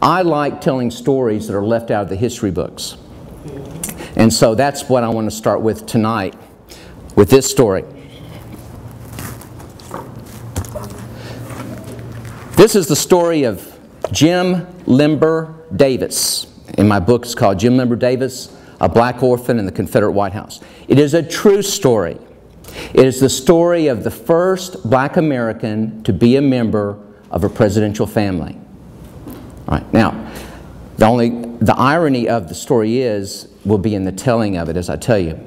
I like telling stories that are left out of the history books. And so that's what I want to start with tonight, with this story. This is the story of Jim Limber Davis. In my book, it's called Jim Limber Davis, a Black Orphan in the Confederate White House. It is a true story. It is the story of the first black American to be a member of a presidential family. All right, now, the irony of the story will be in the telling of it, as I tell you.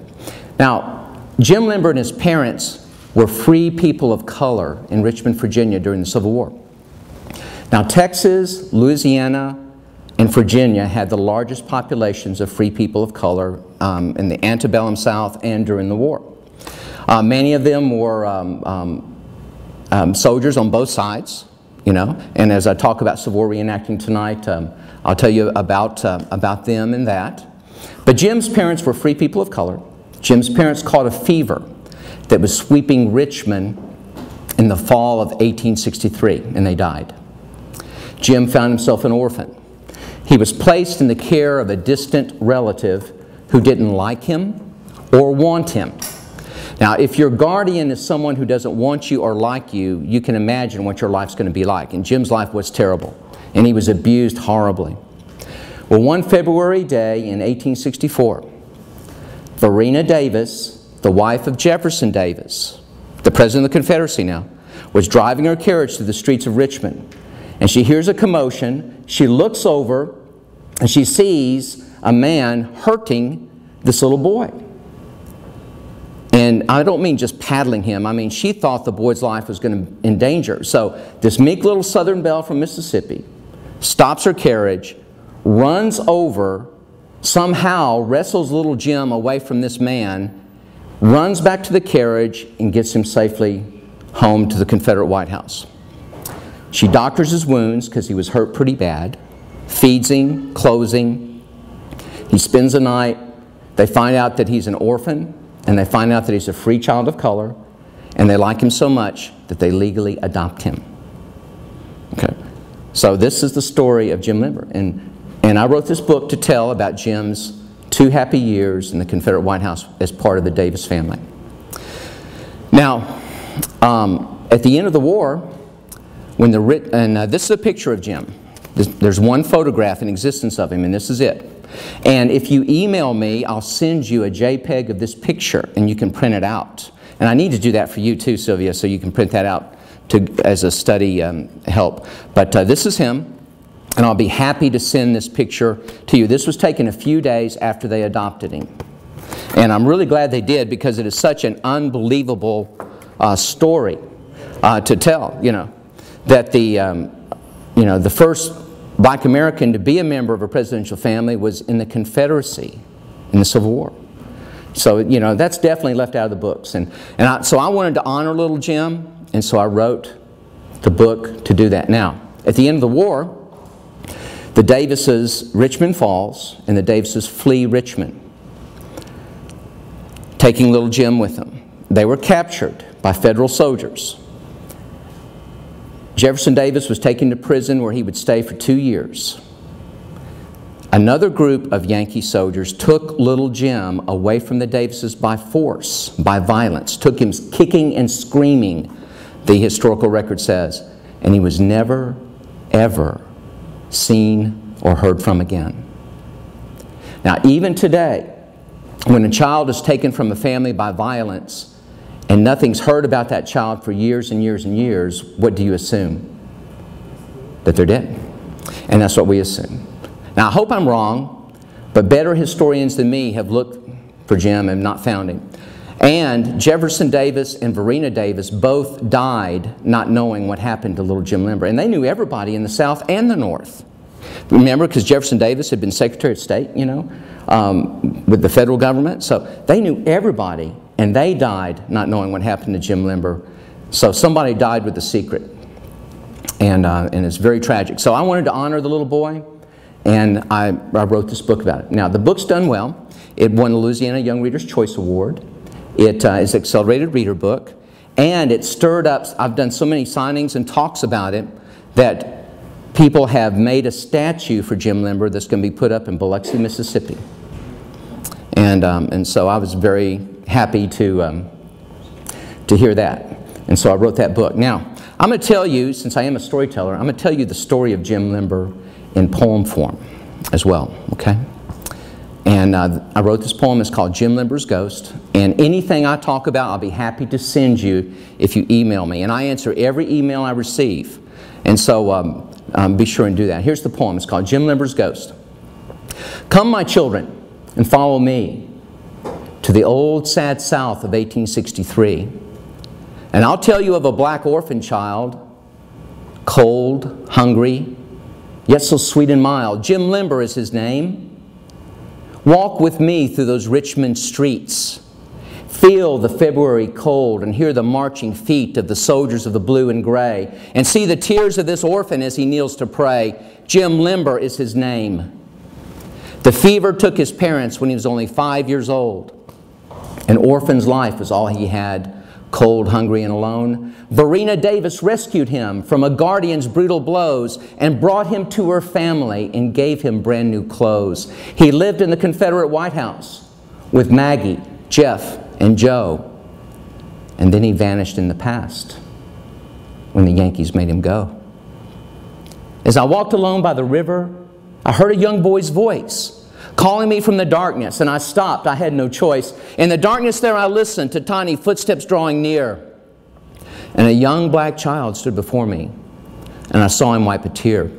Now, Jim Limber and his parents were free people of color in Richmond, Virginia during the Civil War. Now, Texas, Louisiana, and Virginia had the largest populations of free people of color in the antebellum South and during the war. Many of them were soldiers on both sides, you know, and as I talk about Civil War reenacting tonight, I'll tell you about them and that. But Jim's parents were free people of color. Jim's parents caught a fever that was sweeping Richmond in the fall of 1863, and they died. Jim found himself an orphan. He was placed in the care of a distant relative who didn't like him or want him. Now, if your guardian is someone who doesn't want you or like you, you can imagine what your life's going to be like. And Jim's life was terrible, and he was abused horribly. Well, one February day in 1864, Verena Davis, the wife of Jefferson Davis, the President of the Confederacy now, was driving her carriage through the streets of Richmond. And she hears a commotion. She looks over, and she sees a man hurting this little boy. And I don't mean just paddling him. I mean, she thought the boy's life was going to endanger. So this meek little Southern belle from Mississippi stops her carriage, runs over, somehow wrestles little Jim away from this man, runs back to the carriage, and gets him safely home to the Confederate White House. She doctors his wounds because he was hurt pretty bad, feeds him, clothes him. He spends the night. They find out that he's an orphan, and they find out that he's a free child of color, and they like him so much that they legally adopt him. Okay, so this is the story of Jim Limber, and I wrote this book to tell about Jim's 2 happy years in the Confederate White House as part of the Davis family. Now, at the end of the war, this is a picture of Jim. There's one photograph in existence of him, and this is it. And if you email me, I'll send you a JPEG of this picture, and you can print it out. And I need to do that for you too, Sylvia, so you can print that out as a study help. But this is him, and I'll be happy to send this picture to you. This was taken a few days after they adopted him. And I'm really glad they did, because it is such an unbelievable story to tell, you know, that the first black American to be a member of a presidential family was in the Confederacy in the Civil War. So, you know, that's definitely left out of the books. So I wanted to honor little Jim, and so I wrote the book to do that. Now, at the end of the war, the Davises, Richmond falls, and the Davises flee Richmond, taking little Jim with them. They were captured by Federal soldiers. Jefferson Davis was taken to prison where he would stay for 2 years. Another group of Yankee soldiers took little Jim away from the Davises by force, by violence, took him kicking and screaming, the historical record says, and he was never, ever seen or heard from again. Now, even today, when a child is taken from a family by violence, and nothing's heard about that child for years and years and years, what do you assume? That they're dead. And that's what we assume. Now, I hope I'm wrong, but better historians than me have looked for Jim and not found him. And Jefferson Davis and Verena Davis both died not knowing what happened to little Jim Limber. And they knew everybody in the South and the North. Remember, because Jefferson Davis had been Secretary of State, you know, with the federal government. So they knew everybody. And they died not knowing what happened to Jim Limber. So somebody died with the secret. And it's very tragic. So I wanted to honor the little boy, and I wrote this book about it. Now, the book's done well. It won the Louisiana Young Reader's Choice Award. It is an accelerated reader book. And it stirred up, I've done so many signings and talks about it, that people have made a statue for Jim Limber that's going to be put up in Biloxi, Mississippi. And so I was very happy to hear that. And so I wrote that book. Now, I'm going to tell you, since I am a storyteller, I'm going to tell you the story of Jim Limber in poem form as well, okay? And I wrote this poem. It's called Jim Limber's Ghost. And anything I talk about, I'll be happy to send you if you email me. And I answer every email I receive. And so be sure and do that. Here's the poem. It's called Jim Limber's Ghost. Come, my children, and follow me to the old sad South of 1863. And I'll tell you of a black orphan child, cold, hungry, yet so sweet and mild. Jim Limber is his name. Walk with me through those Richmond streets. Feel the February cold and hear the marching feet of the soldiers of the blue and gray. And see the tears of this orphan as he kneels to pray. Jim Limber is his name. The fever took his parents when he was only 5 years old. An orphan's life was all he had, cold, hungry, and alone. Verena Davis rescued him from a guardian's brutal blows and brought him to her family and gave him brand new clothes. He lived in the Confederate White House with Maggie, Jeff, and Joe. And then he vanished in the past when the Yankees made him go. As I walked alone by the river, I heard a young boy's voice calling me from the darkness, and I stopped. I had no choice. In the darkness there I listened to tiny footsteps drawing near. And a young black child stood before me, and I saw him wipe a tear.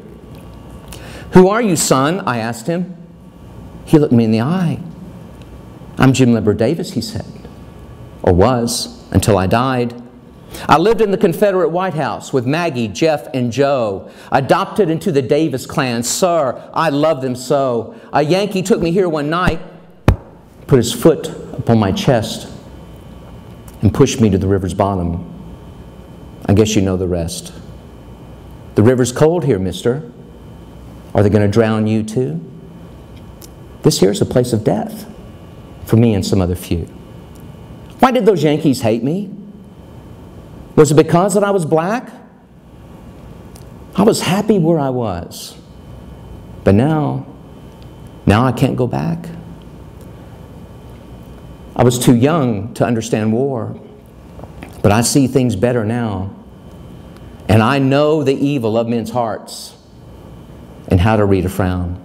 "Who are you, son?" I asked him. He looked me in the eye. "I'm Jim Limber Davis," he said, or was, until I died. I lived in the Confederate White House with Maggie, Jeff, and Joe, adopted into the Davis clan. Sir, I love them so. A Yankee took me here one night, put his foot upon my chest, and pushed me to the river's bottom. I guess you know the rest. The river's cold here, mister. Are they going to drown you too? This here's a place of death for me and some other few. Why did those Yankees hate me? Was it because that I was black? I was happy where I was. But now I can't go back. I was too young to understand war. But I see things better now. And I know the evil of men's hearts and how to read a frown.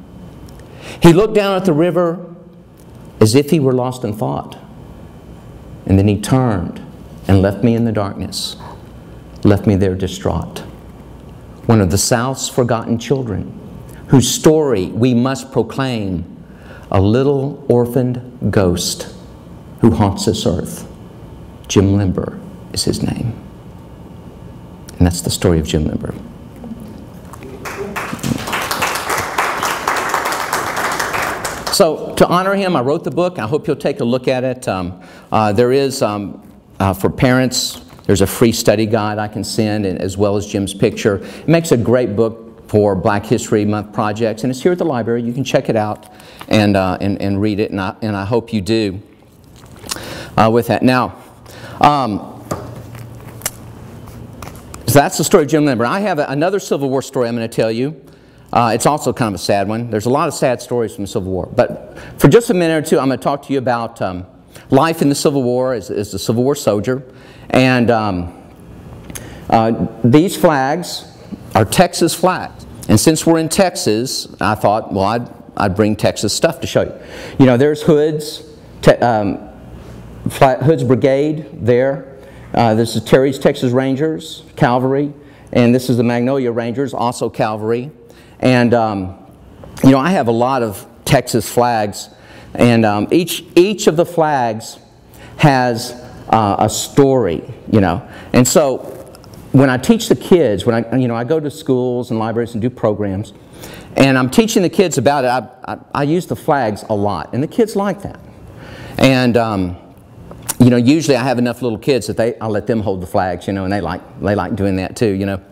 He looked down at the river as if he were lost in thought. And then he turned and left me in the darkness, left me there distraught. One of the South's forgotten children, whose story we must proclaim, a little orphaned ghost who haunts this earth. Jim Limber is his name. And that's the story of Jim Limber. So to honor him, I wrote the book. I hope you'll take a look at it. There is, for parents, there's a free study guide I can send, and as well as Jim's picture. It makes a great book for Black History Month projects, and it's here at the library. You can check it out and read it, and I hope you do with that. Now, so that's the story of Jim Limber. I have another Civil War story I'm going to tell you. It's also kind of a sad one. There's a lot of sad stories from the Civil War. But for just a minute or two, I'm going to talk to you about life in the Civil War as a Civil War soldier. And these flags are Texas flags. And since we're in Texas, I thought, well, I'd bring Texas stuff to show you. You know, there's Hood's, Hood's Brigade there. This is Terry's Texas Rangers, Cavalry. And this is the Magnolia Rangers, also Cavalry. And, you know, I have a lot of Texas flags, and each of the flags has a story, you know. And so when I teach the kids, when I go to schools and libraries and do programs, and I'm teaching the kids about it, I use the flags a lot, and the kids like that. And, you know, usually I have enough little kids that I let them hold the flags, you know, and they like doing that too, you know.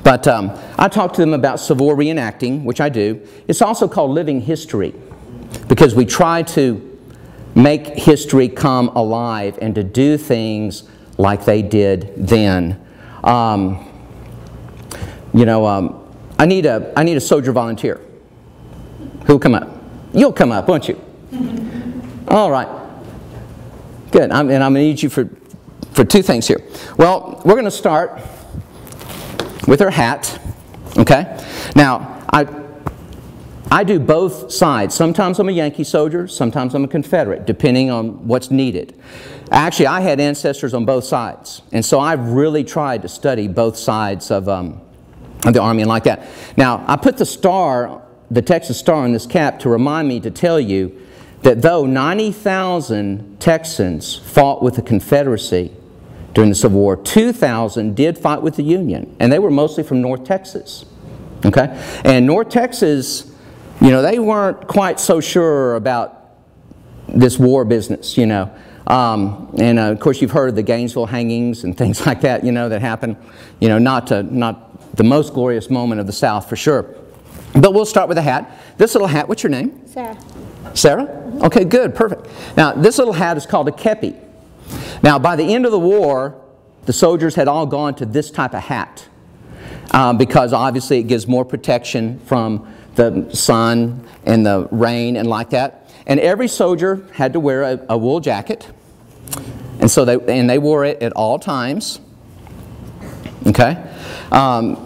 But I talk to them about Civil War reenacting, which I do. It's also called living history, because we try to make history come alive and to do things like they did then. You know, I need a soldier volunteer. Who'll come up? You'll come up, won't you? All right. Good. And I'm going to need you for two things here. Well, we're going to start with her hat. Okay? Now, I do both sides. Sometimes I'm a Yankee soldier, sometimes I'm a Confederate, depending on what's needed. Actually, I had ancestors on both sides, and so I've really tried to study both sides of the Army and like that. Now, I put the star, the Texas star on this cap to remind me to tell you that though 90,000 Texans fought with the Confederacy during the Civil War, 2,000 did fight with the Union, and they were mostly from North Texas. Okay? And North Texas, you know, they weren't quite so sure about this war business, you know. Of course, you've heard of the Gainesville hangings and things like that, you know, that happened. You know, not the most glorious moment of the South, for sure. But we'll start with the hat. This little hat, what's your name? Sarah. Sarah? Okay, good, perfect. Now, this little hat is called a kepi. Now, by the end of the war, the soldiers had all gone to this type of hat because obviously it gives more protection from the sun and the rain and like that. And every soldier had to wear a wool jacket, and so they wore it at all times. Okay,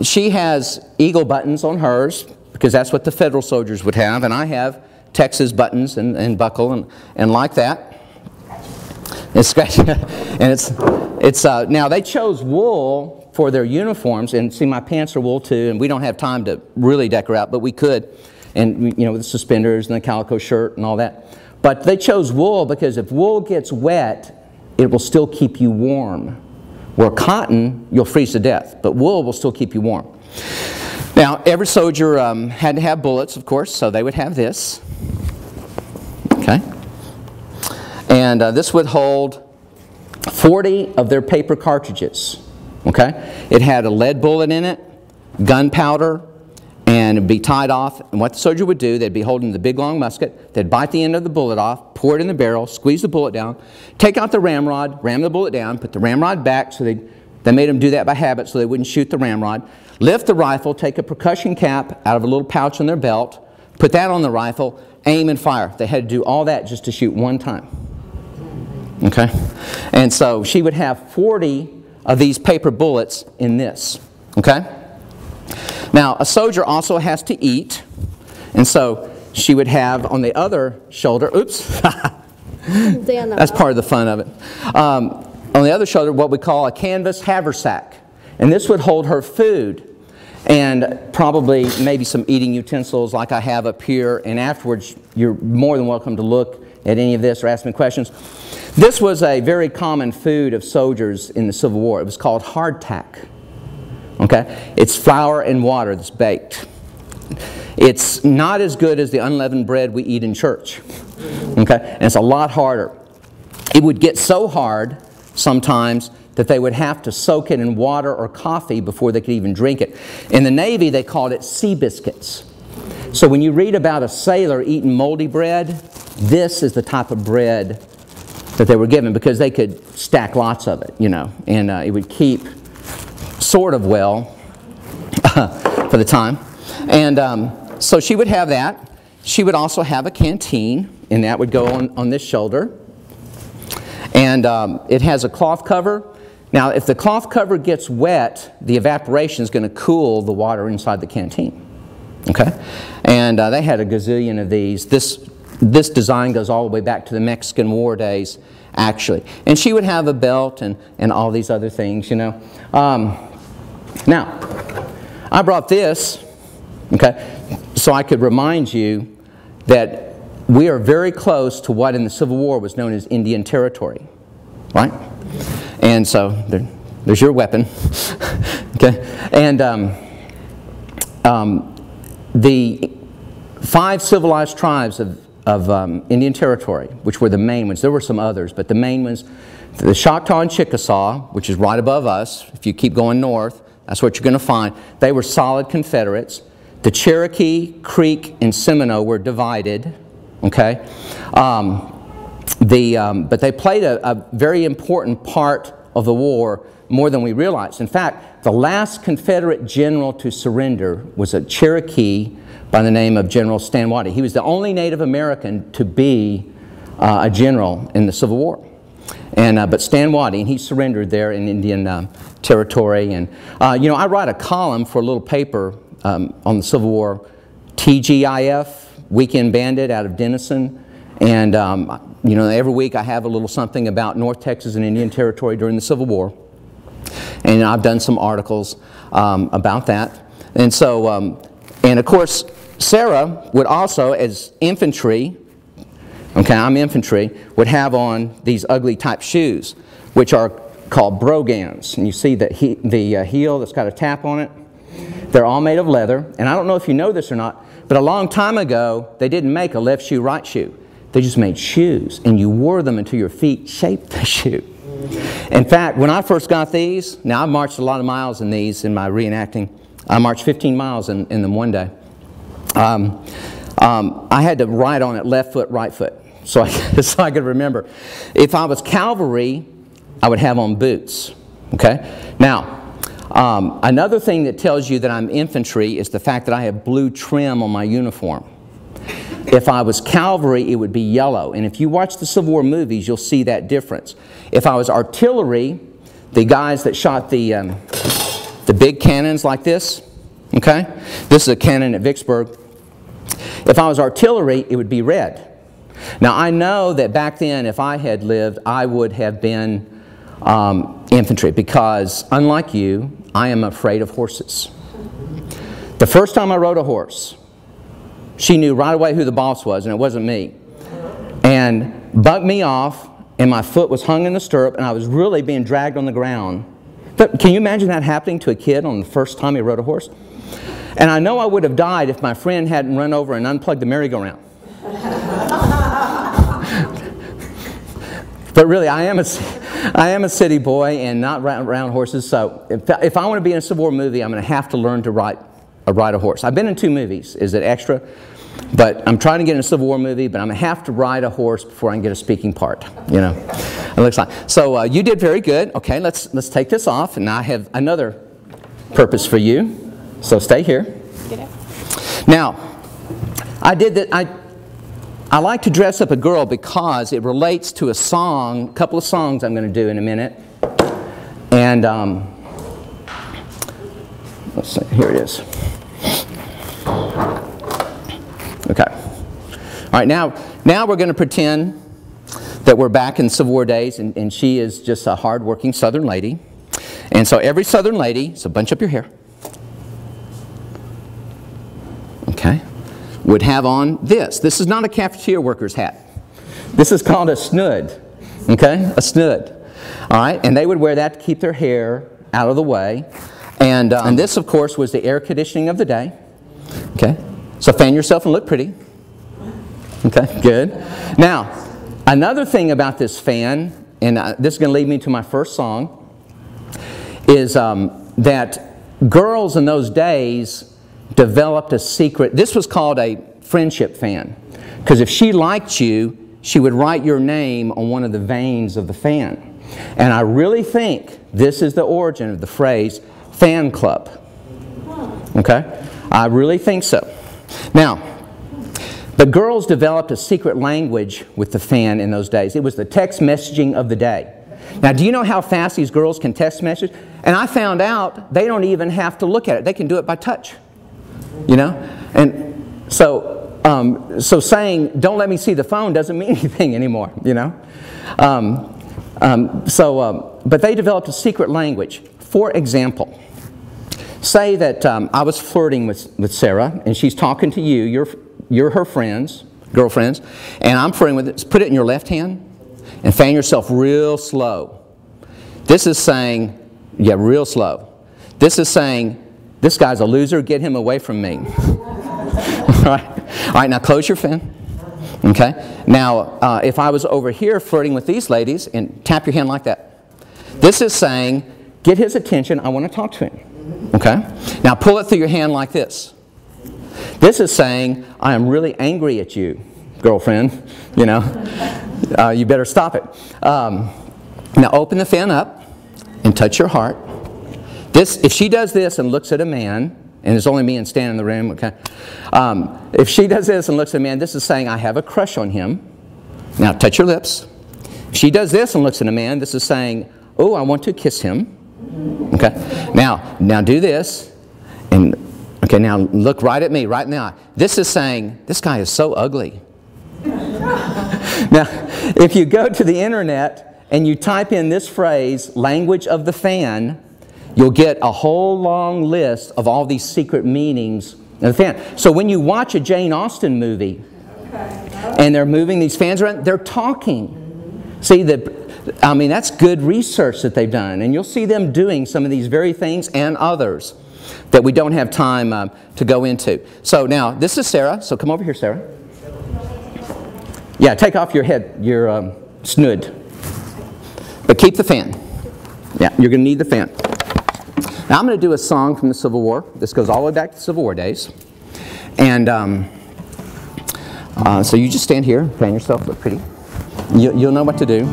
she has eagle buttons on hers because that's what the Federal soldiers would have, and I have Texas buttons and buckle and like that. It's and it's now they chose wool for their uniforms, and see, my pants are wool too, and we don't have time to really decorate, but we could. And, you know, with the suspenders and the calico shirt and all that. But they chose wool because if wool gets wet, it will still keep you warm. Where cotton, you'll freeze to death, but wool will still keep you warm. Now, every soldier had to have bullets, of course, so they would have this. Okay. And this would hold 40 of their paper cartridges. Okay. It had a lead bullet in it, gunpowder, and it would be tied off. And what the soldier would do, they'd be holding the big long musket, they'd bite the end of the bullet off, pour it in the barrel, squeeze the bullet down, take out the ramrod, ram the bullet down, put the ramrod back, so they made them do that by habit so they wouldn't shoot the ramrod, lift the rifle, take a percussion cap out of a little pouch on their belt, put that on the rifle, aim and fire. They had to do all that just to shoot one time. Okay? And so she would have 40 of these paper bullets in this. Okay? Now, a soldier also has to eat, and so she would have on the other shoulder, oops, that's part of the fun of it, on the other shoulder what we call a canvas haversack, and this would hold her food and probably maybe some eating utensils like I have up here, and afterwards you're more than welcome to look at any of this or ask me questions. This was a very common food of soldiers in the Civil War. It was called hardtack. Okay? It's flour and water that's baked. It's not as good as the unleavened bread we eat in church. Okay? And it's a lot harder. It would get so hard sometimes that they would have to soak it in water or coffee before they could even drink it. In the Navy, they called it sea biscuits. So when you read about a sailor eating moldy bread, this is the type of bread that they were given because they could stack lots of it, you know, and it would keep sort of well for the time. And so she would have that. She would also have a canteen, and that would go on this shoulder. And it has a cloth cover. Now, if the cloth cover gets wet, the evaporation is going to cool the water inside the canteen. Okay? And they had a gazillion of these. This design goes all the way back to the Mexican War days, actually. And she would have a belt and all these other things, you know. Now, I brought this, okay, so I could remind you that we are very close to what in the Civil War was known as Indian Territory, right? And so there's your weapon, okay? And the 5 civilized tribes of Indian Territory, which were the main ones, there were some others, but the main ones, the Choctaw and Chickasaw, which is right above us, if you keep going north, that's what you're going to find. They were solid Confederates. The Cherokee, Creek, and Seminole were divided, okay? But they played a very important part of the war more than we realized. In fact, the last Confederate general to surrender was a Cherokee by the name of General Stanwadi. He was the only Native American to be a general in the Civil War. But Stanwadi, and he surrendered there in Indian territory. And you know, I write a column for a little paper on the Civil War, TGIF, Weekend Bandit, out of Denison. And you know, every week I have a little something about North Texas and Indian Territory during the Civil War. And I've done some articles about that. And so, and of course, Sarah would also, as infantry, okay, I'm infantry, would have on these ugly type shoes, which are called brogans. And you see the heel that's got a tap on it. They're all made of leather. And I don't know if you know this or not, but a long time ago, they didn't make a left shoe, right shoe. They just made shoes, and you wore them until your feet shaped the shoe. In fact, when I first got these, now I've marched a lot of miles in these in my reenacting. I marched 15 miles in them one day. I had to ride on it left foot, right foot, so I could remember. If I was cavalry, I would have on boots. Okay? Now, another thing that tells you that I'm infantry is the fact that I have blue trim on my uniform. If I was cavalry, it would be yellow. And if you watch the Civil War movies, you'll see that difference. If I was artillery, the guys that shot the big cannons like this, okay? This is a cannon at Vicksburg. If I was artillery, it would be red. Now, I know that back then, if I had lived, I would have been infantry, because unlike you, I am afraid of horses. The first time I rode a horse, she knew right away who the boss was, and it wasn't me. And bucked me off, and my foot was hung in the stirrup, and I was really being dragged on the ground. But can you imagine that happening to a kid on the first time he rode a horse? And I know I would have died if my friend hadn't run over and unplugged the merry-go-round. But really, I am a city boy and not around horses, so if I want to be in a Civil War movie, I'm going to have to learn to ride a horse. I've been in 2 movies. Is it extra? But I'm trying to get in a Civil War movie, but I'm going to have to ride a horse before I can get a speaking part. You know, it looks like. So you did very good. Okay, let's take this off, and I have another purpose for you. So stay here. Get out. Now, I did that. I like to dress up a girl because it relates to a couple of songs I'm going to do in a minute. And let's see. Here it is. Okay. All right, now we're going to pretend that we're back in Civil War days, and she is just a hard-working Southern lady. And so every Southern lady, so bunch up your hair, okay, would have on this. This is not a cafeteria worker's hat. This is called a snood, okay, a snood. All right, and they would wear that to keep their hair out of the way. And this, of course, was the air conditioning of the day. Okay, so fan yourself and look pretty. Okay, good. Now, another thing about this fan, and this is going to lead me to my first song, is that girls in those days developed a secret. This was called a friendship fan, because if she liked you, she would write your name on one of the vanes of the fan. And I really think this is the origin of the phrase fan club. Okay? I really think so. Now, the girls developed a secret language with the fan in those days. It was the text messaging of the day. Now, do you know how fast these girls can text message? And I found out they don't even have to look at it. They can do it by touch. You know? And so, so saying, don't let me see the phone doesn't mean anything anymore, you know? But they developed a secret language. For example, say that I was flirting with Sarah, and she's talking to you. You're her girlfriends, and I'm flirting with it. Put it in your left hand and fan yourself real slow. This is saying, yeah, real slow. This is saying, this guy's a loser, get him away from me. All right, now close your fan. Okay? Now, if I was over here flirting with these ladies, and tap your hand like that. This is saying, get his attention, I want to talk to him. Okay? Now pull it through your hand like this. This is saying, I am really angry at you, girlfriend. You know, you better stop it. Now open the fan up. and touch your heart. This, if she does this and looks at a man, and there's only me and Stan in the room, okay? If she does this and looks at a man, this is saying, I have a crush on him. Now, touch your lips. If she does this and looks at a man, this is saying, oh, I want to kiss him. Okay? Now do this. And, okay, now look right at me, right in the eye. This is saying, this guy is so ugly. Now, if you go to the internet and you type in this phrase, language of the fan, you'll get a whole long list of all these secret meanings of the fan. So when you watch a Jane Austen movie and they're moving these fans around, they're talking. See, I mean, that's good research that they've done. And you'll see them doing some of these very things and others that we don't have time to go into. So now, this is Sarah. So come over here, Sarah. Yeah, take off your head, your snood. But keep the fan. Yeah, you're going to need the fan. Now I'm going to do a song from the Civil War. This goes all the way back to the Civil War days. And so you just stand here, fan yourself, look pretty. You'll know what to do.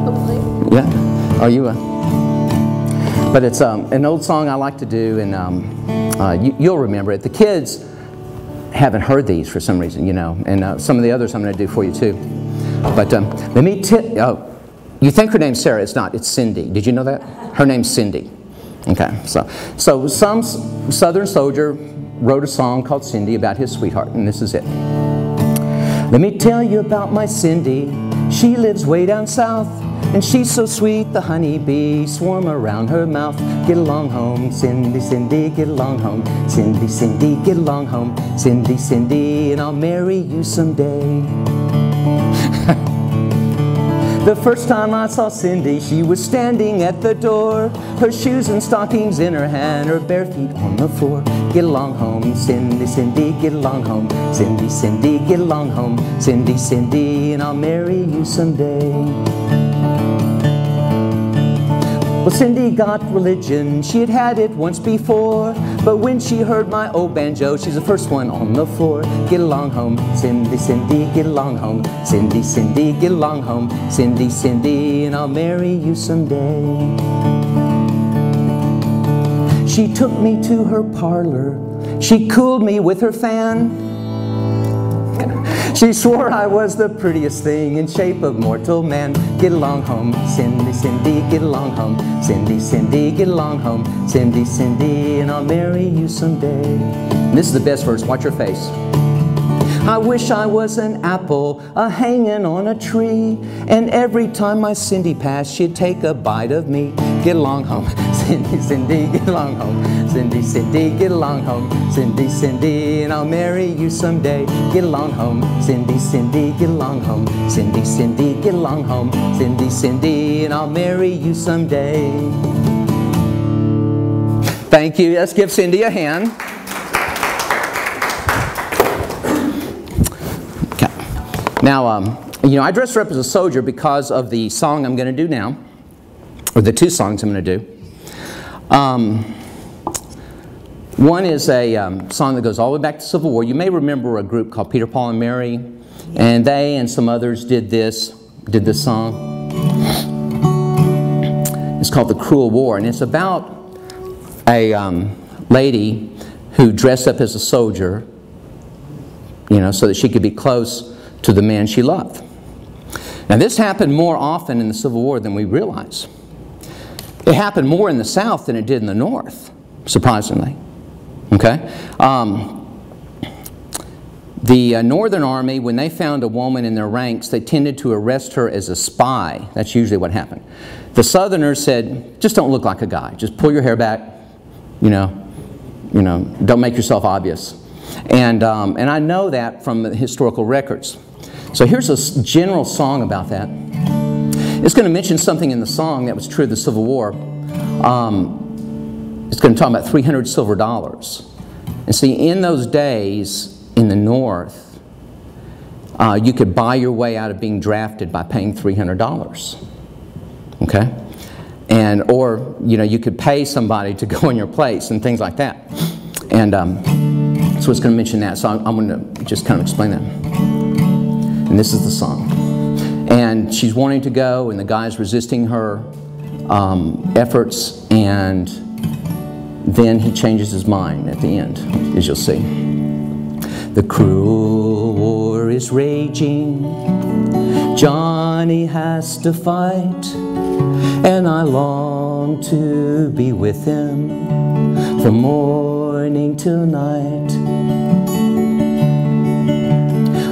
Hopefully. Yeah. Oh, you will. But it's an old song I like to do, and you'll remember it. The kids haven't heard these for some reason, you know, and some of the others I'm going to do for you too. But let me you think her name's Sarah. It's not. It's Cindy. Did you know that? Her name's Cindy. Okay. So some Southern soldier wrote a song called Cindy about his sweetheart, and this is it. Let me tell you about my Cindy. She lives way down south, and she's so sweet the honeybees swarm around her mouth. Get along home, Cindy, Cindy, get along home. Cindy, Cindy, get along home. Cindy, Cindy, and I'll marry you someday. The first time I saw Cindy, she was standing at the door, her shoes and stockings in her hand, her bare feet on the floor. Get along home, Cindy, Cindy, get along home. Cindy, Cindy, get along home. Cindy, Cindy, and I'll marry you someday. Well, Cindy got religion, she had had it once before, but when she heard my old banjo, she's the first one on the floor. Get along home, Cindy, Cindy, get along home. Cindy, Cindy, get along home. Cindy, Cindy, and I'll marry you someday. She took me to her parlor, she cooled me with her fan. She swore I was the prettiest thing in shape of mortal man. Get along home, Cindy, Cindy, get along home. Cindy, Cindy, get along home. Cindy, Cindy, and I'll marry you someday. And this is the best verse, watch your face. I wish I was an apple hanging on a tree, and every time my Cindy passed, she'd take a bite of me. Get along home, Cindy, Cindy, get along home. Cindy, Cindy, get along home. Cindy, Cindy, and I'll marry you someday. Get along home, Cindy, Cindy, get along home. Cindy, Cindy, get along home. Cindy, Cindy, and I'll marry you someday. Thank you. Let's give Cindy a hand. Now, you know, I dressed her up as a soldier because of the song I'm going to do now, or the two songs I'm going to do. One is a song that goes all the way back to the Civil War. You may remember a group called Peter, Paul, and Mary, and they and some others did this song. It's called The Cruel War, and it's about a lady who dressed up as a soldier, you know, so that she could be close to the man she loved. Now this happened more often in the Civil War than we realize. It happened more in the South than it did in the North, surprisingly. Okay? The Northern Army, when they found a woman in their ranks, they tended to arrest her as a spy. That's usually what happened. The Southerners said, just don't look like a guy. Just pull your hair back, you know, don't make yourself obvious. And I know that from the historical records. So here's a general song about that. It's going to mention something in the song that was true of the Civil War. It's going to talk about $300 silver. And see, in those days in the North, you could buy your way out of being drafted by paying $300. Okay? And, or, you know, you could pay somebody to go in your place and things like that. And so it's going to mention that. So I'm going to just kind of explain that. And this is the song. And she's wanting to go, and the guy's resisting her efforts, and then he changes his mind at the end, as you'll see. The cruel war is raging, Johnny has to fight, and I long to be with him from morning till night.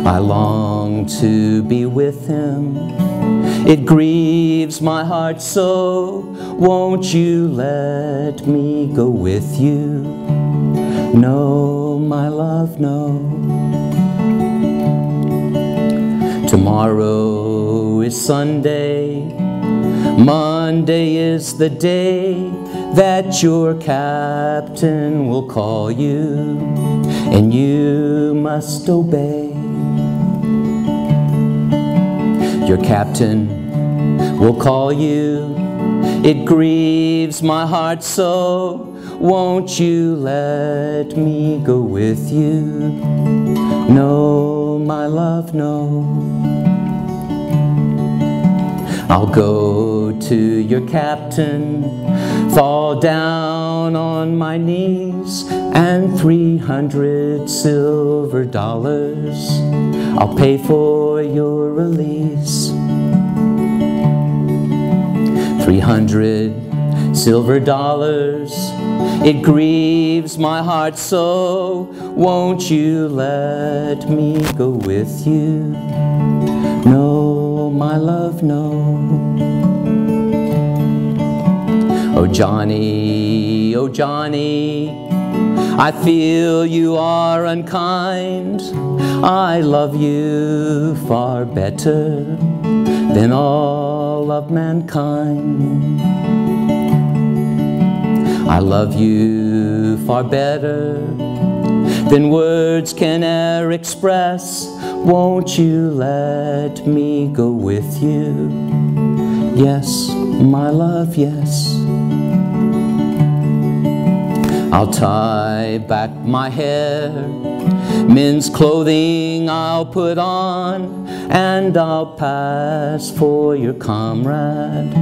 I long to be with him, it grieves my heart so, won't you let me go with you? No, my love, no. Tomorrow is Sunday, Monday is the day that your captain will call you, and you must obey. Your captain will call you, it grieves my heart so, won't you let me go with you? No, my love, no. I'll go to your captain, fall down on my knees, and 300 silver dollars I'll pay for your release. 300 silver dollars, it grieves my heart so, won't you let me go with you? No, my love, no. Oh Johnny, I feel you are unkind. I love you far better than all of mankind. I love you far better than words can e'er express. Won't you let me go with you? Yes, my love, yes. I'll tie back my hair, men's clothing I'll put on, and I'll pass for your comrade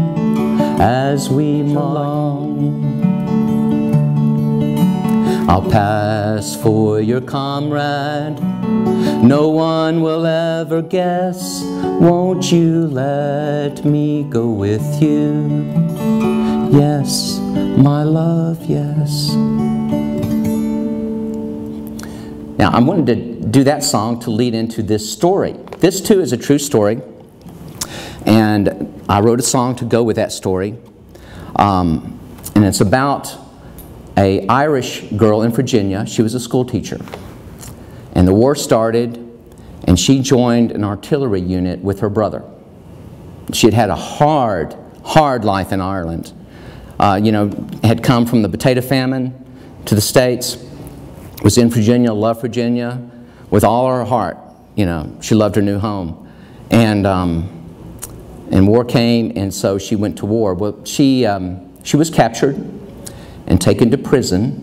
as we march along. I'll pass for your comrade, no one will ever guess. Won't you let me go with you? Yes, my love, yes. Now, I wanted to do that song to lead into this story. This, too, is a true story, and I wrote a song to go with that story, and it's about an Irish girl in Virginia. She was a school teacher, and the war started, and she joined an artillery unit with her brother. She had had a hard life in Ireland. You know, had come from the potato famine to the States, was in Virginia, loved Virginia with all her heart. You know, she loved her new home. And war came, and so she went to war. Well, she was captured and taken to prison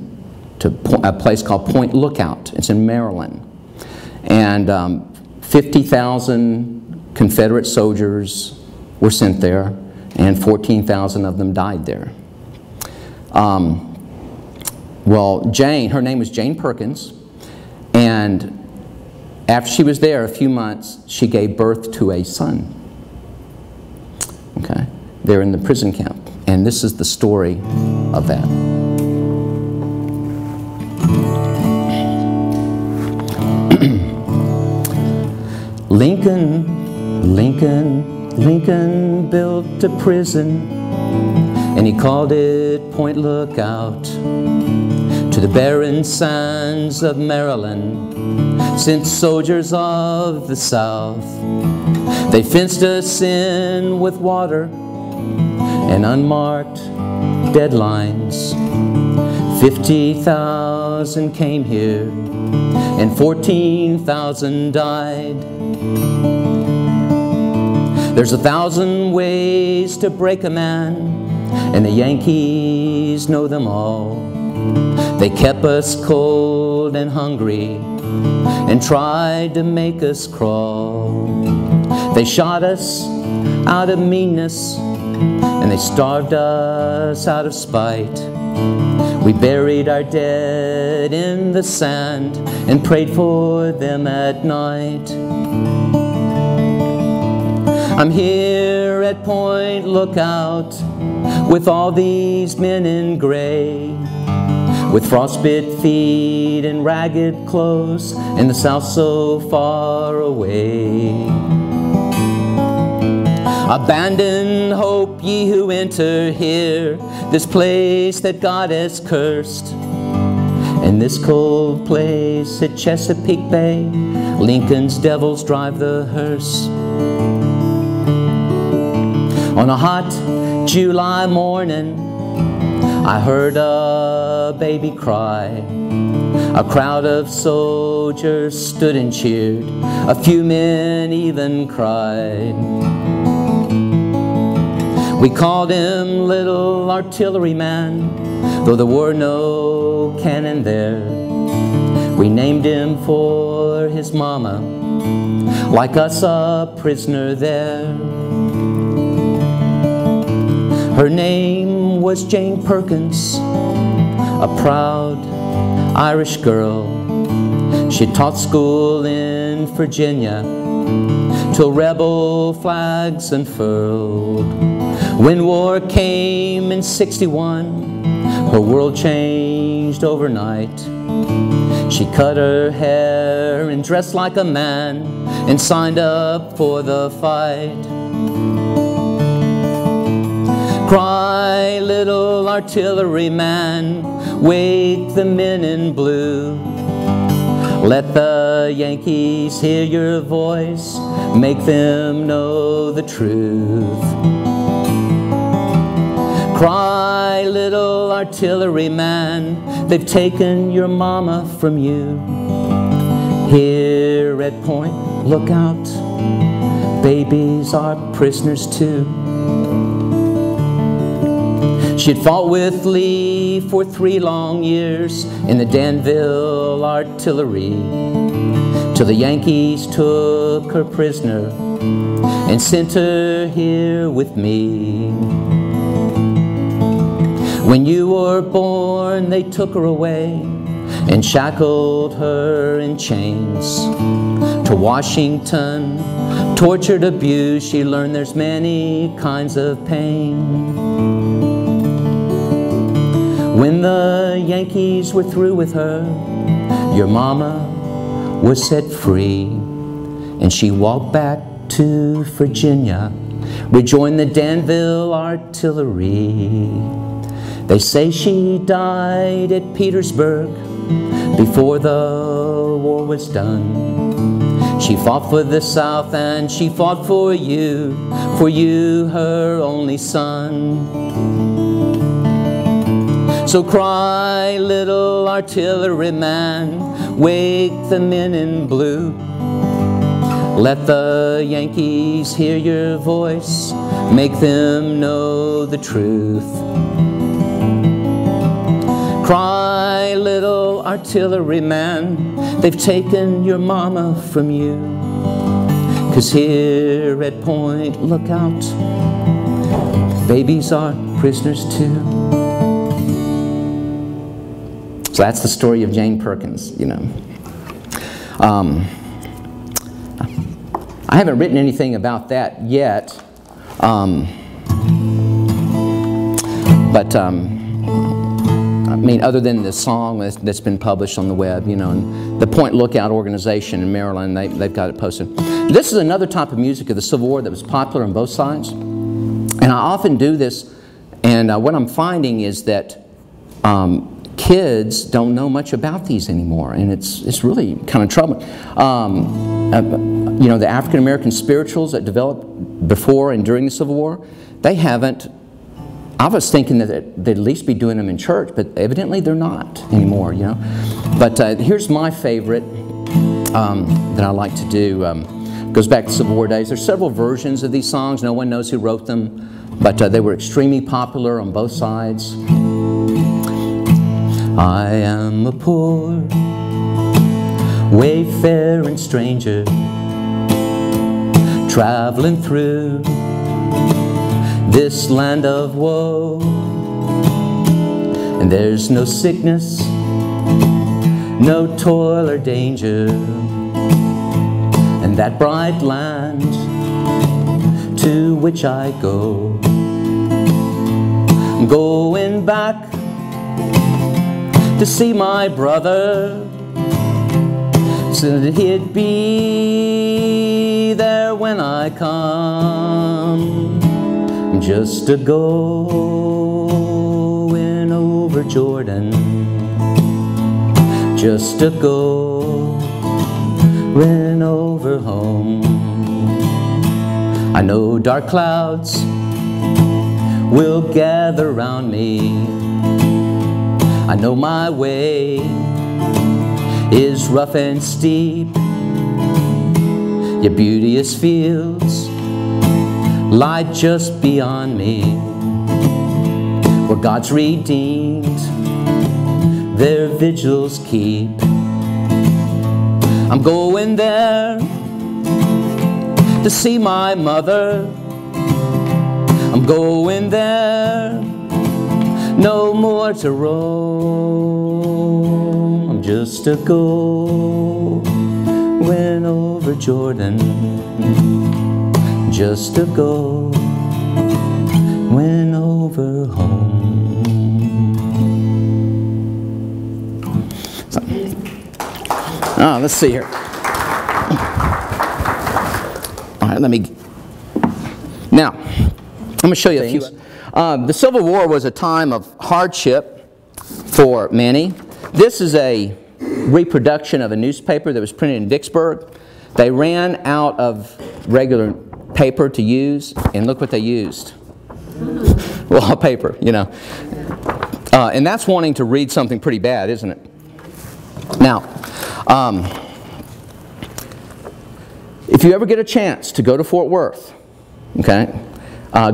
to a place called Point Lookout. It's in Maryland. And 50,000 Confederate soldiers were sent there, and 14,000 of them died there. Well, Jane, her name was Jane Perkins, and after she was there a few months, she gave birth to a son. Okay, they're in the prison camp, and this is the story of that. Lincoln built a prison, and he called it Point Lookout. To the barren sands of Maryland sent soldiers of the South. They fenced us in with water and unmarked deadlines. 50,000 came here and 14,000 died. There's 1,000 ways to break a man, and the Yankees know them all. They kept us cold and hungry and tried to make us crawl. They shot us out of meanness and they starved us out of spite. We buried our dead in the sand and prayed for them at night. I'm here at Point Lookout with all these men in gray, with frostbit feet and ragged clothes, and the South so far away. Abandon hope, ye who enter here, this place that God has cursed. In this cold place at Chesapeake Bay, Lincoln's devils drive the hearse. On a hot July morning, I heard a baby cry. A crowd of soldiers stood and cheered. A few men even cried. We called him Little Artilleryman, though there were no cannon there. We named him for his mama, like us a prisoner there. Her name was Jane Perkins, a proud Irish girl. She taught school in Virginia till rebel flags unfurled. When war came in '61, her world changed overnight. She cut her hair and dressed like a man and signed up for the fight. Cry, little artilleryman, wake the men in blue. Let the Yankees hear your voice, make them know the truth. Cry, little artilleryman, they've taken your mama from you. Here at Point Lookout, babies are prisoners too. She'd fought with Lee for 3 long years in the Danville artillery, till the Yankees took her prisoner and sent her here with me. When you were born, they took her away and shackled her in chains. To Washington, tortured, abused, she learned there's many kinds of pain. When the Yankees were through with her, your mama was set free, and she walked back to Virginia, rejoined the Danville artillery. They say she died at Petersburg before the war was done. She fought for the South and she fought for you, her only son. So cry, little artilleryman, wake the men in blue. Let the Yankees hear your voice, make them know the truth. Cry, little artilleryman, they've taken your mama from you. 'Cause here at Point Lookout, babies are prisoners too. So that's the story of Jane Perkins, you know. I haven't written anything about that yet, I mean, other than the song that's been published on the web, you know, and the Point Lookout organization in Maryland, they've got it posted. This is another type of music of the Civil War that was popular on both sides. And I often do this, and what I'm finding is that kids don't know much about these anymore, and it's really kind of troubling. You know, the African American spirituals that developed before and during the Civil War, they haven't. I was thinking that they'd at least be doing them in church, but evidently they're not anymore, you know. But here's my favorite that I like to do. Goes back to Civil War days. There's several versions of these songs. No one knows who wrote them, but they were extremely popular on both sides. I am a poor wayfaring stranger, traveling through this land of woe. And there's no sickness, no toil or danger in that bright land to which I go. I'm going back to see my brother, so that he'd be there when I come. I'm just a going over Jordan, just a going over home. I know dark clouds will gather round me. I know my way is rough and steep. Your beauteous fields lie just beyond me, where God's redeemed their vigils keep. I'm going there to see my mother. I'm going there, no more to roam. I'm just a going over Jordan, just a going over home. So, let's see here. All right, now, I'm going to show you a few. The Civil War was a time of hardship for many. This is a reproduction of a newspaper that was printed in Vicksburg. They ran out of regular paper to use, and look what they used. Wallpaper, you know. And that's wanting to read something pretty bad, isn't it? Now, if you ever get a chance to go to Fort Worth, okay,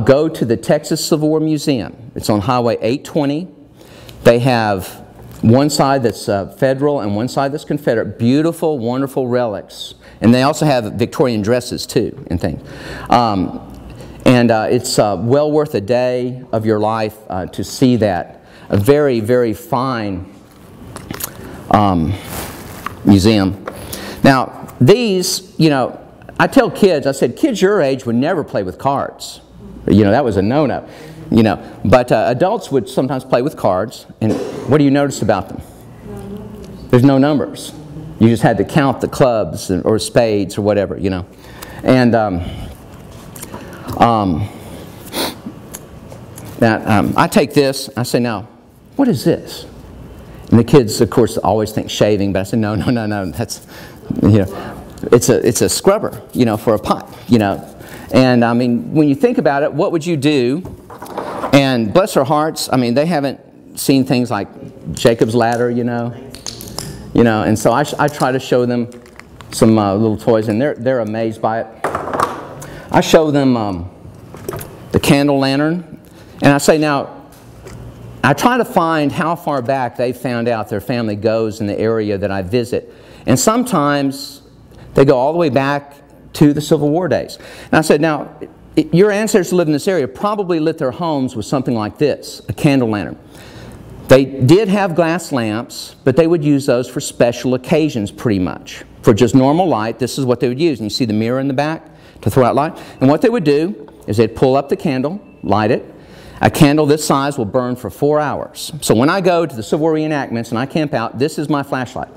go to the Texas Civil War Museum. It's on Highway 820. They have one side that's Federal and one side that's Confederate. Beautiful, wonderful relics. And they also have Victorian dresses too and things. It's well worth a day of your life to see that. A very, very fine museum. Now, these, you know, I tell kids, I said, kids your age would never play with cards. You know, that was a no-no. You know, but adults would sometimes play with cards. And what do you notice about them? There's no numbers. You just had to count the clubs or spades or whatever, you know. And I take this, I say, now, what is this? And the kids, of course, always think shaving, but I said, no, that's, you know, it's a scrubber, you know, for a pot, you know. And I mean, when you think about it, what would you do? And bless their hearts, I mean, they haven't seen things like Jacob's Ladder, you know. And so I try to show them some little toys, and they're amazed by it. I show them the candle lantern, and I say, now, I try to find how far back they found out their family goes in the area that I visit. And sometimes they go all the way back to the Civil War days. And I said, now, your ancestors who lived in this area probably lit their homes with something like this, a candle lantern. They did have glass lamps, but they would use those for special occasions pretty much. For just normal light, this is what they would use. And you see the mirror in the back to throw out light. And what they would do is they'd pull up the candle, light it. A candle this size will burn for 4 hours. So when I go to the Civil War reenactments and I camp out, this is my flashlight.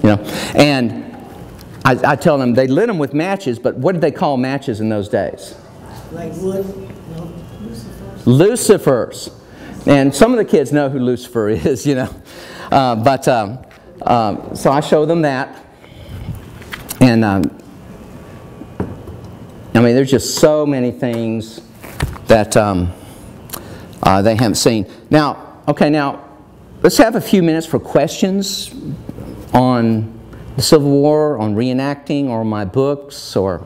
You know, and I tell them they lit them with matches, but what did they call matches in those days? Like wood? No. Lucifers. And some of the kids know who Lucifer is, you know. So I show them that. And I mean, there's just so many things that they haven't seen. Now, okay, now, let's have a few minutes for questions on the Civil War, on reenacting, or my books, or...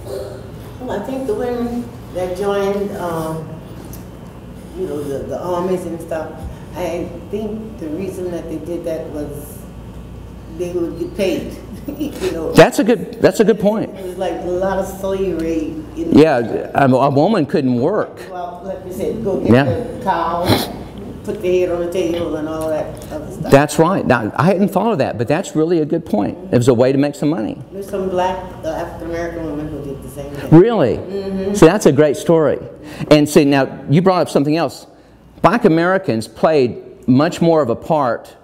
Well, I think the women that joined, you know, the armies and stuff, I think the reason that they did that was they would get paid. You know, That's a good point. it was like a lot of slavery. Yeah, a woman couldn't work. Well, like you said, go get Yeah. the cow, put the head on the table, and all that other stuff. That's right. Now, I hadn't thought of that, but that's really a good point. It was a way to make some money. There's some black African American women who did the same thing. Really? See, that's a great story. And see, now, you brought up something else. Black Americans played much more of a part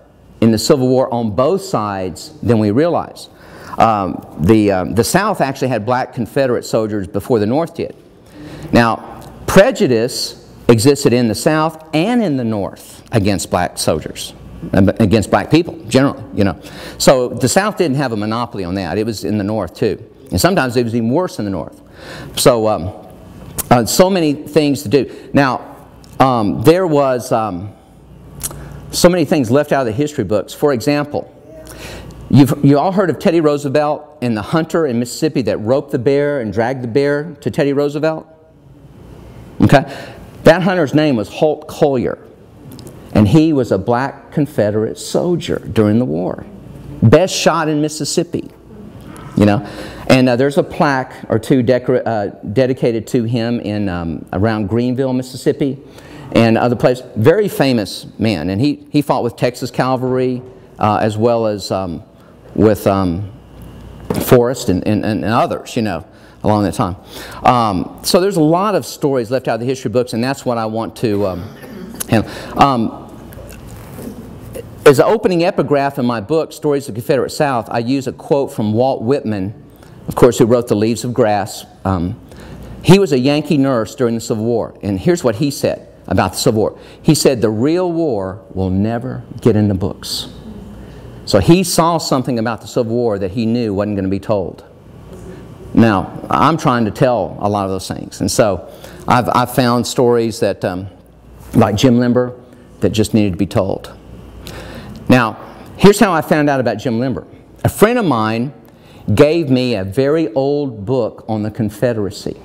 in the Civil War on both sides than we realize. The South actually had black Confederate soldiers before the North did. Now, prejudice existed in the South and in the North against black soldiers, against black people generally, you know. So the South didn't have a monopoly on that. It was in the North too. And sometimes it was even worse in the North. So, so many things to do. Now, there was so many things left out of the history books. For example, you all heard of Teddy Roosevelt and the hunter in Mississippi that roped the bear and dragged the bear to Teddy Roosevelt? Okay? That hunter's name was Holt Collier. And he was a black Confederate soldier during the war. Best shot in Mississippi. You know? And there's a plaque or two dedicated to him in around Greenville, Mississippi, and other places. Very famous man. And he fought with Texas Cavalry as well as with Forrest and others, you know, along that time. So there's a lot of stories left out of the history books, and that's what I want to handle. As an opening epigraph in my book, Stories of the Confederate South, I use a quote from Walt Whitman, of course, who wrote The Leaves of Grass. He was a Yankee nurse during the Civil War, and here's what he said about the Civil War. He said, "The real war will never get in the books." So he saw something about the Civil War that he knew wasn't going to be told. Now, I'm trying to tell a lot of those things, and so I've found stories that, like Jim Limber, that just needed to be told. Now, here's how I found out about Jim Limber. A friend of mine gave me a very old book on the Confederacy.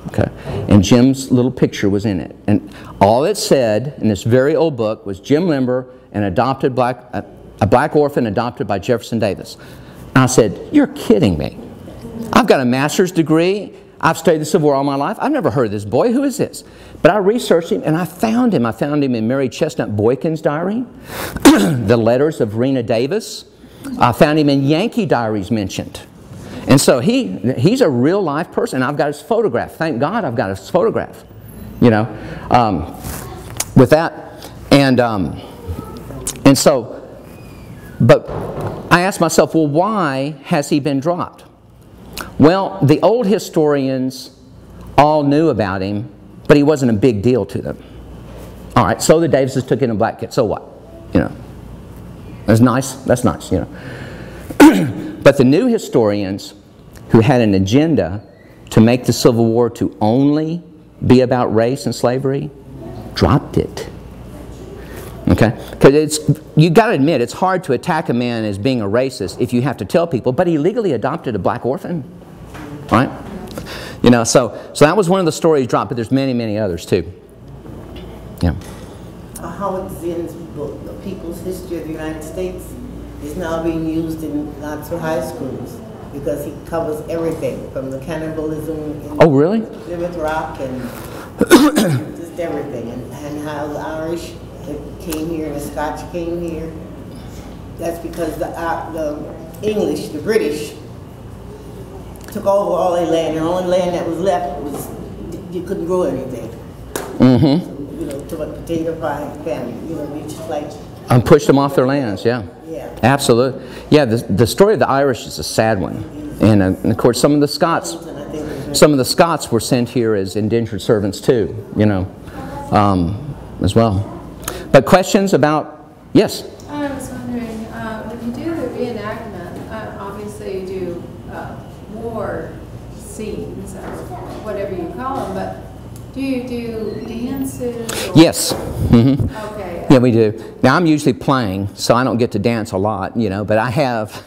Okay, and Jim's little picture was in it. And all it said in this very old book was Jim Limber, an adopted a black orphan adopted by Jefferson Davis. And I said, "You're kidding me. I've got a master's degree. I've studied the Civil War all my life. I've never heard of this boy. Who is this?" But I researched him and I found him. I found him in Mary Chestnut Boykin's diary, the letters of Rena Davis. I found him in Yankee diaries mentioned. And so he's a real life person. I've got his photograph. Thank God I've got his photograph, you know, with that. And so, but I asked myself, well, why has he been dropped? Well, the old historians all knew about him, but he wasn't a big deal to them. All right, so the Davises took in a black kid. So what? You know, that's nice. That's nice, you know. But the new historians who had an agenda to make the Civil War to only be about race and slavery dropped it. Okay? Because you got to admit, it's hard to attack a man as being a racist if you have to tell people, but he legally adopted a black orphan. Right? You know, so that was one of the stories dropped, but there's many, many others too. Yeah. Howard Zinn's book, The People's History of the United States, is now being used in lots of high schools because he covers everything from the cannibalism in really? Plymouth Rock and just everything, and how the Irish came here and the Scotch came here. That's because the English, the British, took over all their land, and the only land that was left was you couldn't grow anything. Mm-hmm. So, you know, to a potato pie family, you know, we just like and pushed them off their lands. Yeah. Yeah. Absolutely. Yeah. The story of the Irish is a sad one, and of course some of the Scots were sent here as indentured servants too. You know, as well. But questions about yes. I was wondering when you do the reenactment, obviously you do war scenes or whatever you call them, but do you do dances? Or? Yes. Mm-hmm. Okay. Yeah, we do. Now I'm usually playing, so I don't get to dance a lot, you know, but I have.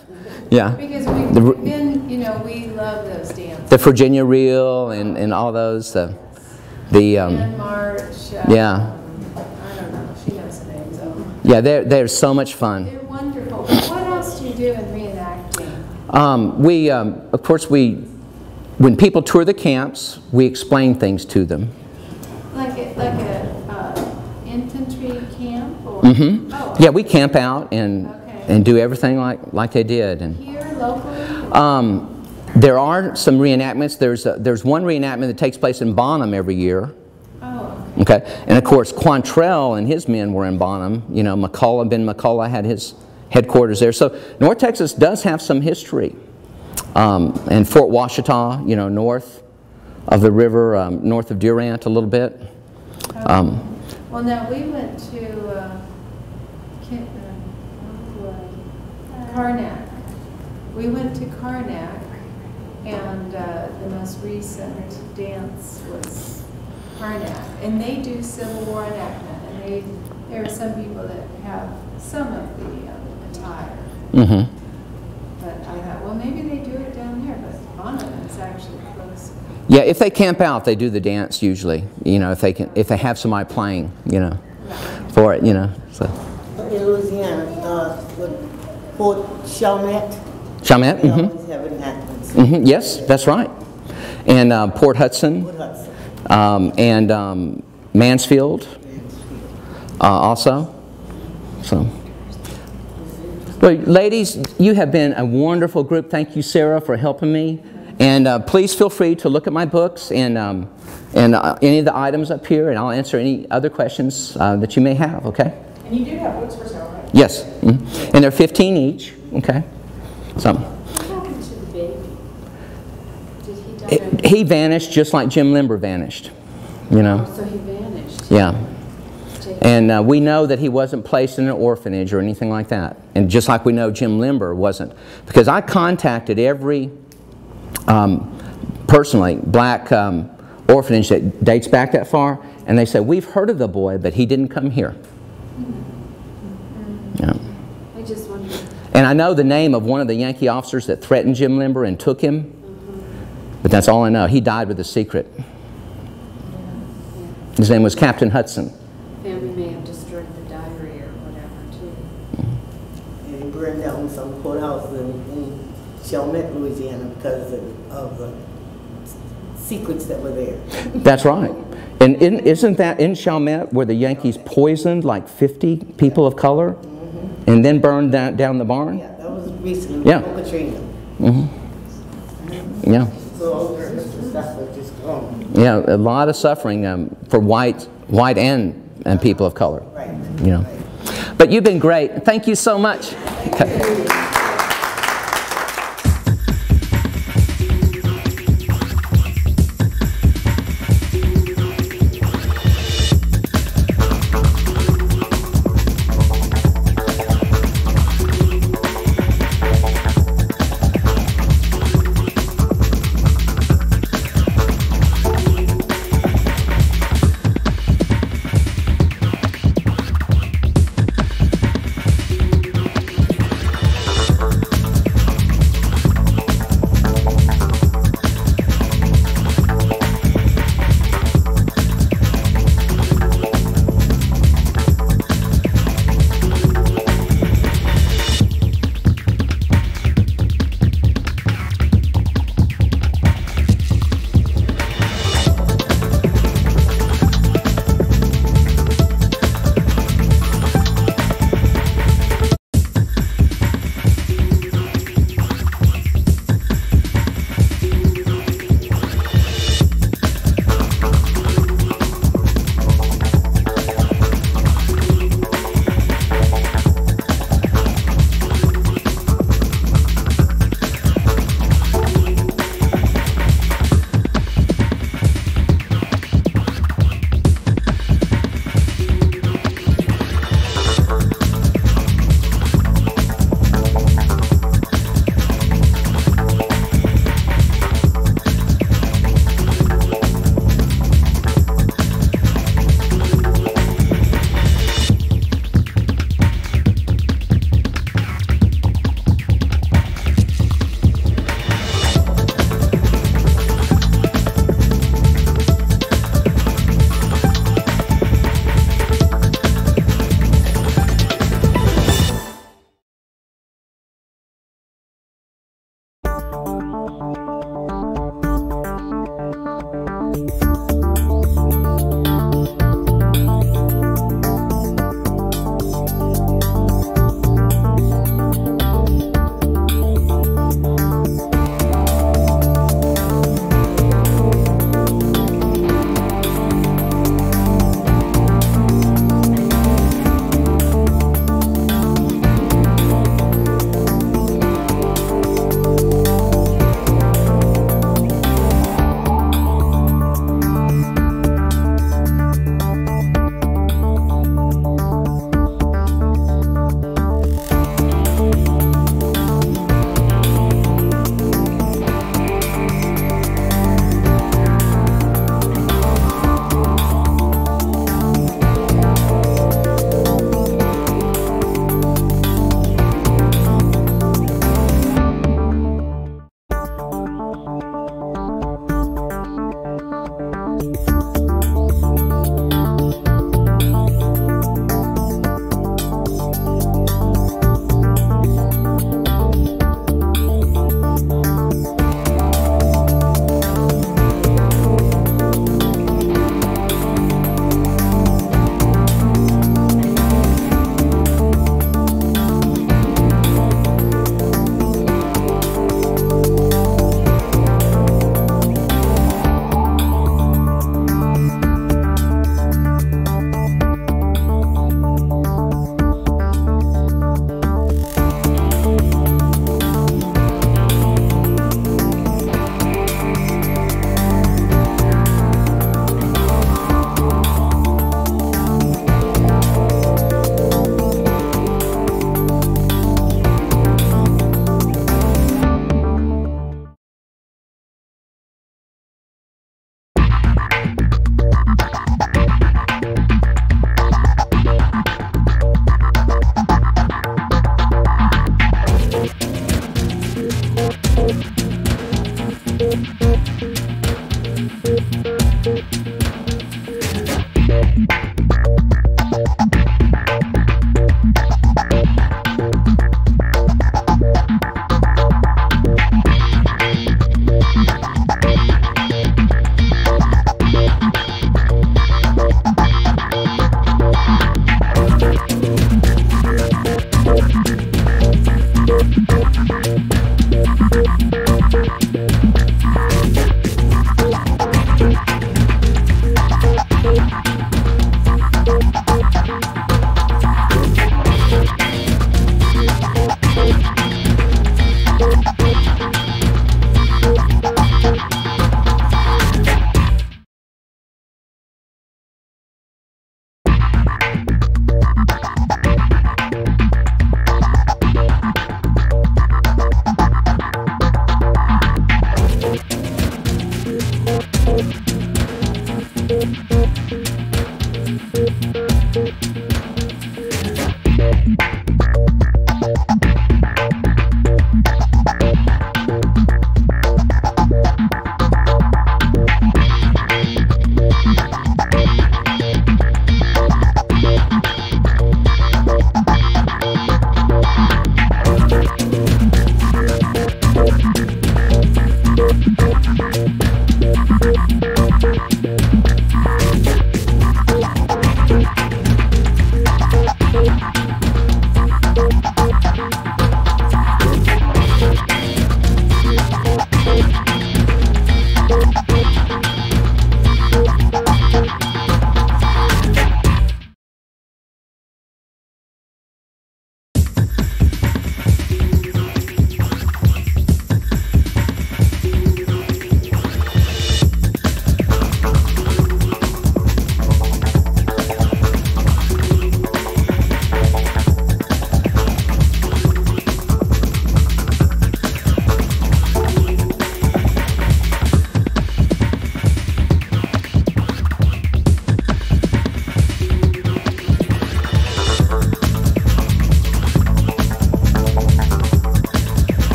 Yeah. Because we've been, you know, we love those dances. The Virginia Reel and all those. The March. Yeah. I don't know. She knows the names of them. Yeah, they're so much fun. They're wonderful. What else do you do in reenacting? Of course, when people tour the camps, we explain things to them. Like a infantry camp? Or? Mm-hmm. Oh, yeah, we camp out and do everything like they did. And here locally? there are some reenactments. There's one reenactment that takes place in Bonham every year. Oh, Okay, and of course Quantrell and his men were in Bonham. You know, Ben McCullough had his headquarters there. So North Texas does have some history. And Fort Washita, you know, north of the river, north of Durant a little bit. Well, now we went to Karnak. We went to Karnak, and the most recent dance was Karnak. And they do Civil War enactment, and there are some people that have some of the attire. Mm-hmm. But I thought, well, maybe they do it down there, but Bonham is actually close. Yeah, if they camp out, they do the dance usually. You know, if they have somebody playing, you know, for it, you know. So. In Louisiana, Fort Chalmette. Chalmette. They Mm-hmm. always have enactments. Mm-hmm. Yes, that's right. And Port Hudson. Fort Hudson. And Mansfield. Also. So. Well, ladies, you have been a wonderful group. Thank you, Sarah, for helping me. And please feel free to look at my books and any of the items up here, and I'll answer any other questions that you may have, okay? And you do have books for sale, right? Yes. Mm-hmm. And they're 15 each, okay? So. What happened to the baby? Did he die? He vanished just like Jim Limber vanished, you know? Oh, so he vanished. Yeah. And we know that he wasn't placed in an orphanage or anything like that. And just like we know Jim Limber wasn't. Because I contacted every, personally, black orphanage that dates back that far, and they said, we've heard of the boy, but he didn't come here. Yeah. I just wondered. And I know the name of one of the Yankee officers that threatened Jim Limber and took him, but that's all I know. He died with a secret. His name was Captain Hudson. Family may have destroyed the diary or whatever, too. And he burned down some courthouses in Chalmette, Louisiana, because of the secrets that were there. That's right. And isn't that in Chalmette where the Yankees poisoned like 50 people of color and then burned down the barn? Yeah, that was recently. Yeah. Before Katrina. Mm-hmm. Yeah. So all the stuff was just gone. Yeah, a lot of suffering for white and people of color. Right. You know. But you've been great. Thank you so much. Okay.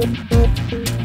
you.